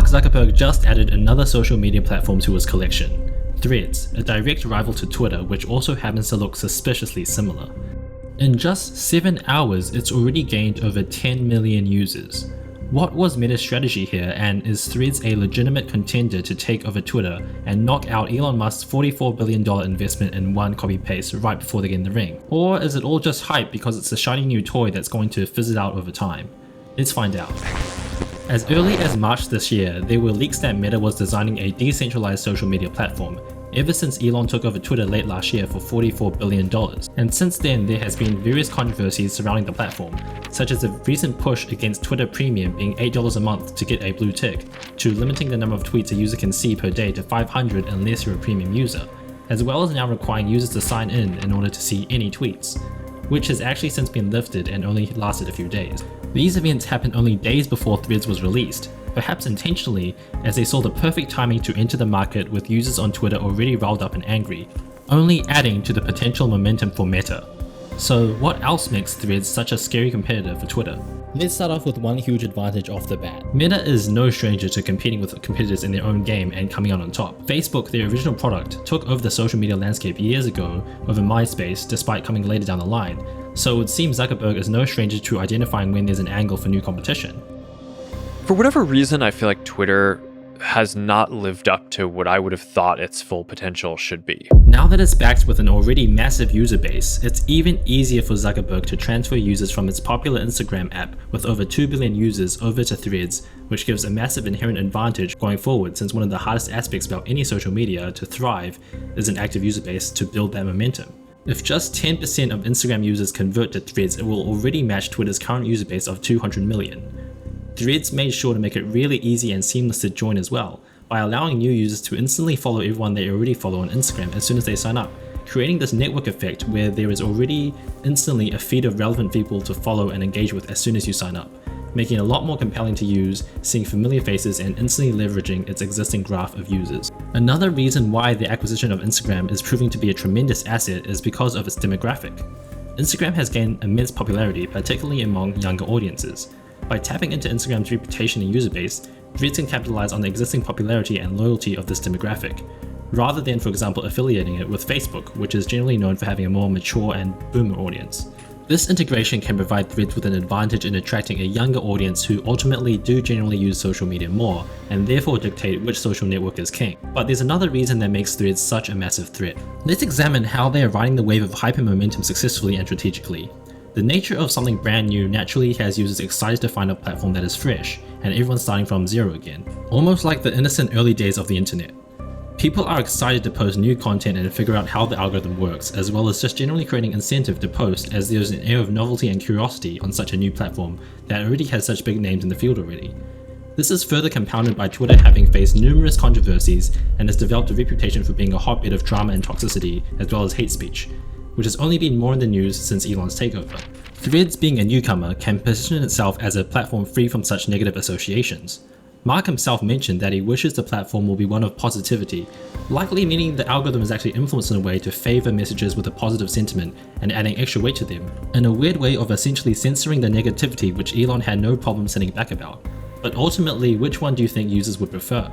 Mark Zuckerberg just added another social media platform to his collection, Threads, a direct rival to Twitter which also happens to look suspiciously similar. In just 7 hours, it's already gained over 10 million users. What was Meta's strategy here, and is Threads a legitimate contender to take over Twitter and knock out Elon Musk's $44 billion investment in one copy-paste right before they get in the ring? Or is it all just hype because it's a shiny new toy that's going to fizzle out over time? Let's find out. As early as March this year, there were leaks that Meta was designing a decentralized social media platform, ever since Elon took over Twitter late last year for $44 billion. And since then, there has been various controversies surrounding the platform, such as the recent push against Twitter Premium being $8 a month to get a blue tick, to limiting the number of tweets a user can see per day to 500 unless you're a premium user, as well as now requiring users to sign in order to see any tweets, which has actually since been lifted and only lasted a few days. These events happened only days before Threads was released, perhaps intentionally, as they saw the perfect timing to enter the market with users on Twitter already riled up and angry, only adding to the potential momentum for Meta. So what else makes Threads such a scary competitor for Twitter? Let's start off with one huge advantage off the bat. Meta is no stranger to competing with competitors in their own game and coming out on top. Facebook, their original product, took over the social media landscape years ago over MySpace despite coming later down the line, so it would seem Zuckerberg is no stranger to identifying when there's an angle for new competition. For whatever reason, I feel like Twitter has not lived up to what I would have thought its full potential should be. Now that it's backed with an already massive user base, it's even easier for Zuckerberg to transfer users from its popular Instagram app with over 2 billion users over to Threads, which gives a massive inherent advantage going forward, since one of the hardest aspects about any social media to thrive is an active user base to build that momentum. If just 10% of Instagram users convert to Threads, it will already match Twitter's current user base of 200 million. Threads made sure to make it really easy and seamless to join as well, by allowing new users to instantly follow everyone they already follow on Instagram as soon as they sign up, creating this network effect where there is already instantly a feed of relevant people to follow and engage with as soon as you sign up, making it a lot more compelling to use, seeing familiar faces and instantly leveraging its existing graph of users. Another reason why the acquisition of Instagram is proving to be a tremendous asset is because of its demographic. Instagram has gained immense popularity, particularly among younger audiences. By tapping into Instagram's reputation and user base, Threads can capitalize on the existing popularity and loyalty of this demographic, rather than, for example, affiliating it with Facebook, which is generally known for having a more mature and boomer audience. This integration can provide Threads with an advantage in attracting a younger audience who ultimately do generally use social media more, and therefore dictate which social network is king. But there's another reason that makes Threads such a massive threat. Let's examine how they are riding the wave of hype and momentum successfully and strategically. The nature of something brand new naturally has users excited to find a platform that is fresh, and everyone's starting from zero again. Almost like the innocent early days of the internet. People are excited to post new content and figure out how the algorithm works, as well as just generally creating incentive to post, as there's an air of novelty and curiosity on such a new platform that already has such big names in the field already. This is further compounded by Twitter having faced numerous controversies and has developed a reputation for being a hotbed of drama and toxicity, as well as hate speech, which has only been more in the news since Elon's takeover. Threads, being a newcomer, can position itself as a platform free from such negative associations. Mark himself mentioned that he wishes the platform will be one of positivity, likely meaning the algorithm is actually influenced in a way to favor messages with a positive sentiment and adding extra weight to them, in a weird way of essentially censoring the negativity which Elon had no problem sending back about. But ultimately, which one do you think users would prefer?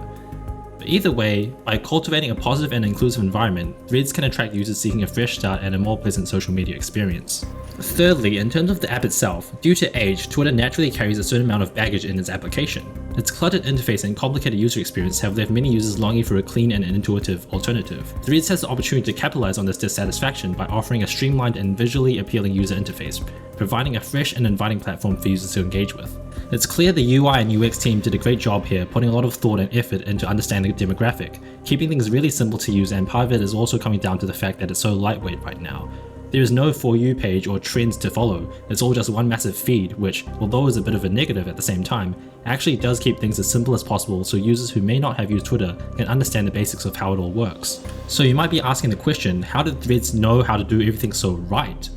But either way, by cultivating a positive and inclusive environment, Threads can attract users seeking a fresh start and a more pleasant social media experience. Thirdly, in terms of the app itself, due to age, Twitter naturally carries a certain amount of baggage in its application. Its cluttered interface and complicated user experience have left many users longing for a clean and intuitive alternative. Threads has the opportunity to capitalize on this dissatisfaction by offering a streamlined and visually appealing user interface, providing a fresh and inviting platform for users to engage with. It's clear the UI and UX team did a great job here, putting a lot of thought and effort into understanding the demographic, keeping things really simple to use, and part of it is also coming down to the fact that it's so lightweight right now. There is no For You page or trends to follow, it's all just one massive feed which, although is a bit of a negative at the same time, actually does keep things as simple as possible so users who may not have used Twitter can understand the basics of how it all works. So you might be asking the question, how did Threads know how to do everything so right?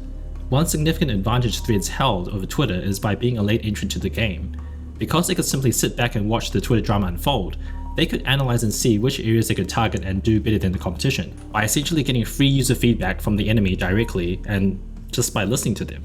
One significant advantage Threads held over Twitter is by being a late entrant to the game. Because they could simply sit back and watch the Twitter drama unfold, they could analyze and see which areas they could target and do better than the competition, by essentially getting free user feedback from the enemy directly and just by listening to them.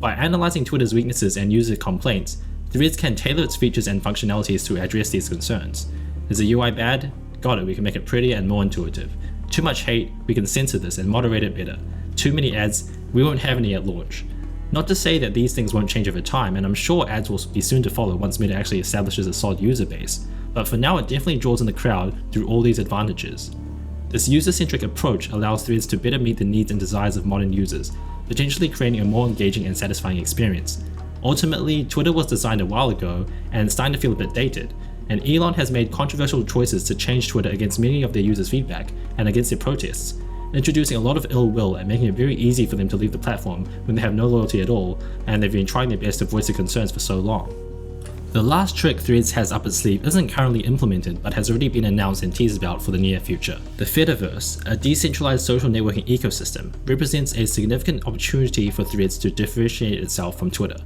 By analyzing Twitter's weaknesses and user complaints, Threads can tailor its features and functionalities to address these concerns. Is the UI bad? Got it, we can make it prettier and more intuitive. Too much hate? We can censor this and moderate it better. Too many ads? We won't have any at launch. Not to say that these things won't change over time, and I'm sure ads will be soon to follow once Meta actually establishes a solid user base, but for now it definitely draws in the crowd through all these advantages. This user-centric approach allows Threads to better meet the needs and desires of modern users, potentially creating a more engaging and satisfying experience. Ultimately, Twitter was designed a while ago and it's starting to feel a bit dated, and Elon has made controversial choices to change Twitter against many of their users' feedback and against their protests, introducing a lot of ill will and making it very easy for them to leave the platform when they have no loyalty at all and they've been trying their best to voice their concerns for so long. The last trick Threads has up its sleeve isn't currently implemented but has already been announced and teased about for the near future. The Fediverse, a decentralized social networking ecosystem, represents a significant opportunity for Threads to differentiate itself from Twitter.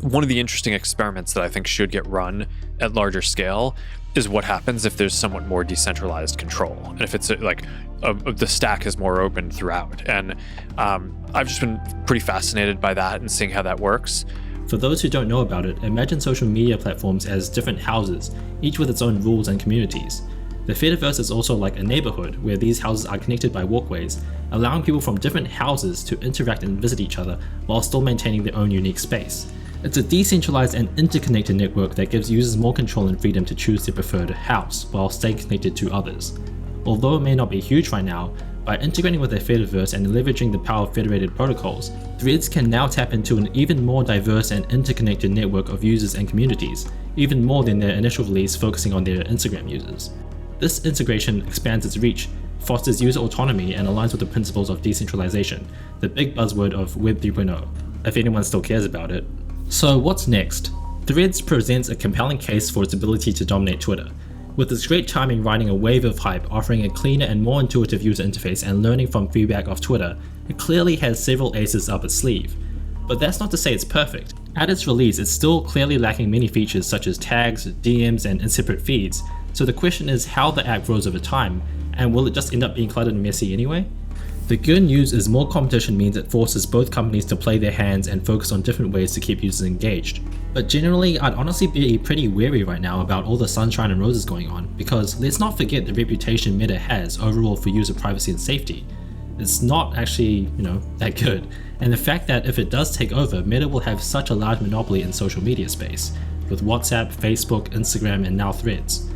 One of the interesting experiments that I think should get run at larger scale is what happens if there's somewhat more decentralized control, and if it's the stack is more open throughout. And I've just been pretty fascinated by that and seeing how that works. For those who don't know about it, imagine social media platforms as different houses, each with its own rules and communities. The Fediverse is also like a neighborhood where these houses are connected by walkways, allowing people from different houses to interact and visit each other while still maintaining their own unique space. It's a decentralized and interconnected network that gives users more control and freedom to choose their preferred house while staying connected to others. Although it may not be huge right now, by integrating with the Fediverse and leveraging the power of federated protocols, Threads can now tap into an even more diverse and interconnected network of users and communities, even more than their initial release focusing on their Instagram users. This integration expands its reach, fosters user autonomy, and aligns with the principles of decentralization, the big buzzword of Web 3.0, if anyone still cares about it. So what's next? Threads presents a compelling case for its ability to dominate Twitter. With its great timing riding a wave of hype, offering a cleaner and more intuitive user interface and learning from feedback of Twitter, it clearly has several aces up its sleeve. But that's not to say it's perfect. At its release, it's still clearly lacking many features such as tags, DMs, and separate feeds, so the question is how the app grows over time, and will it just end up being cluttered and messy anyway? The good news is more competition means it forces both companies to play their hands and focus on different ways to keep users engaged. But generally, I'd honestly be pretty wary right now about all the sunshine and roses going on, because let's not forget the reputation Meta has overall for user privacy and safety. It's not actually, that good. And the fact that if it does take over, Meta will have such a large monopoly in social media space, with WhatsApp, Facebook, Instagram, and now Threads.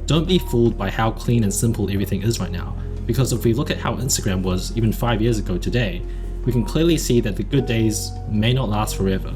Don't be fooled by how clean and simple everything is right now, because if we look at how Instagram was even 5 years ago today, we can clearly see that the good days may not last forever.